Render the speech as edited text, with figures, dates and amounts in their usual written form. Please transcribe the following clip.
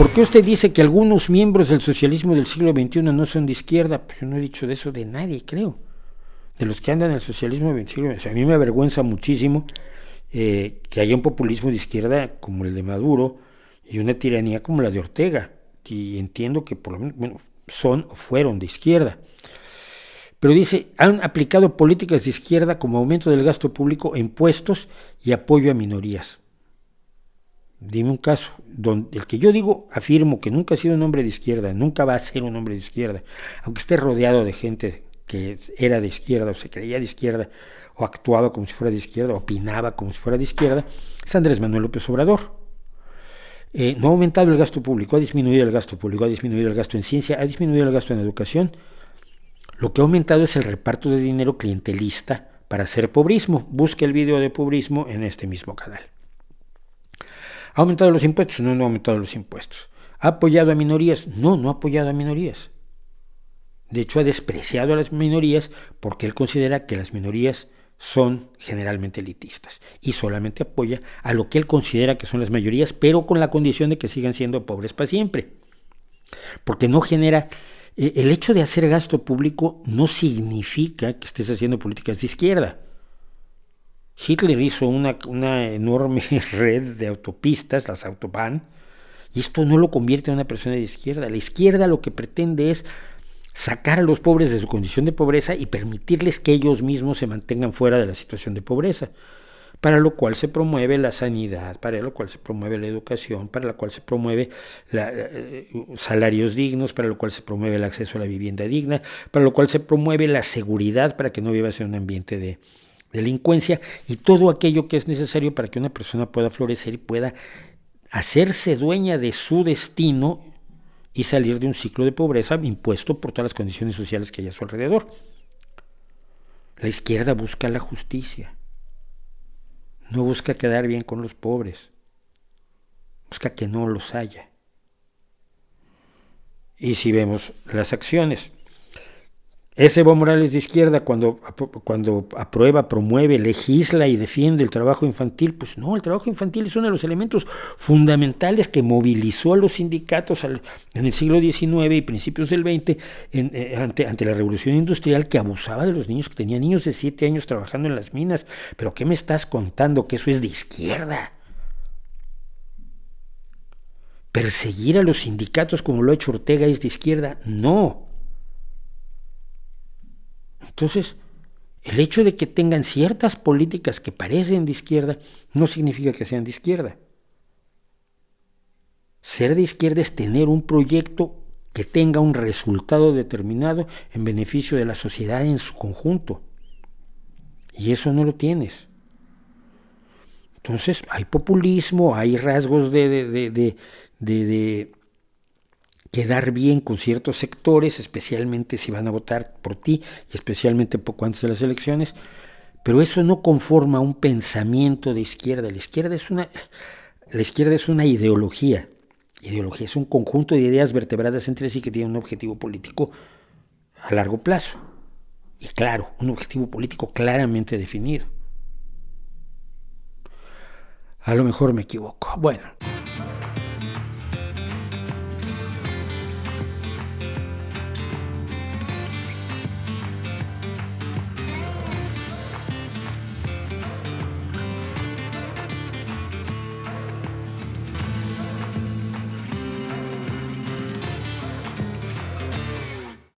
¿Por qué usted dice que algunos miembros del socialismo del siglo XXI no son de izquierda? Pues yo no he dicho de eso de nadie, creo. De los que andan en el socialismo del siglo XXI. O sea, a mí me avergüenza muchísimo que haya un populismo de izquierda como el de Maduro y una tiranía como la de Ortega. Y entiendo que por lo menos, bueno, son o fueron de izquierda. Pero dice, han aplicado políticas de izquierda como aumento del gasto público, impuestos y apoyo a minorías. Dime un caso, donde el que yo digo, afirmo que nunca ha sido un hombre de izquierda, nunca va a ser un hombre de izquierda, aunque esté rodeado de gente que era de izquierda o se creía de izquierda o actuaba como si fuera de izquierda, opinaba como si fuera de izquierda, es Andrés Manuel López Obrador. No ha aumentado el gasto público, ha disminuido el gasto público, ha disminuido el gasto en ciencia, ha disminuido el gasto en educación. Lo que ha aumentado es el reparto de dinero clientelista para hacer pobrismo. Busque el video de pobrismo en este mismo canal. ¿Ha aumentado los impuestos? No, no ha aumentado los impuestos. ¿Ha apoyado a minorías? No, no ha apoyado a minorías. De hecho, ha despreciado a las minorías porque él considera que las minorías son generalmente elitistas y solamente apoya a lo que él considera que son las mayorías, pero con la condición de que sigan siendo pobres para siempre. Porque no genera... El hecho de hacer gasto público no significa que estés haciendo políticas de izquierda. Hitler hizo una enorme red de autopistas, las Autobahn, y esto no lo convierte en una persona de izquierda. La izquierda lo que pretende es sacar a los pobres de su condición de pobreza y permitirles que ellos mismos se mantengan fuera de la situación de pobreza, para lo cual se promueve la sanidad, para lo cual se promueve la educación, para lo cual se promueve salarios dignos, para lo cual se promueve el acceso a la vivienda digna, para lo cual se promueve la seguridad para que no vivas en un ambiente de delincuencia y todo aquello que es necesario para que una persona pueda florecer y pueda hacerse dueña de su destino y salir de un ciclo de pobreza impuesto por todas las condiciones sociales que hay a su alrededor. La izquierda busca la justicia, no busca quedar bien con los pobres, busca que no los haya. Y si vemos las acciones, ¿es Evo Morales de izquierda cuando aprueba, promueve, legisla y defiende el trabajo infantil? Pues no, el trabajo infantil es uno de los elementos fundamentales que movilizó a los sindicatos en el siglo XIX y principios del XX ante la revolución industrial, que abusaba de los niños, que tenían niños de 7 años trabajando en las minas. ¿Pero qué me estás contando? ¿Que eso es de izquierda? ¿Perseguir a los sindicatos como lo ha hecho Ortega es de izquierda? No. Entonces, el hecho de que tengan ciertas políticas que parecen de izquierda no significa que sean de izquierda. Ser de izquierda es tener un proyecto que tenga un resultado determinado en beneficio de la sociedad en su conjunto. Y eso no lo tienes. Entonces, hay populismo, hay rasgos de quedar bien con ciertos sectores, especialmente si van a votar por ti y especialmente poco antes de las elecciones, pero eso no conforma un pensamiento de izquierda. La izquierda es una ideología. Ideología es un conjunto de ideas vertebradas entre sí que tienen un objetivo político a largo plazo. Y claro, un objetivo político claramente definido. A lo mejor me equivoco. Bueno.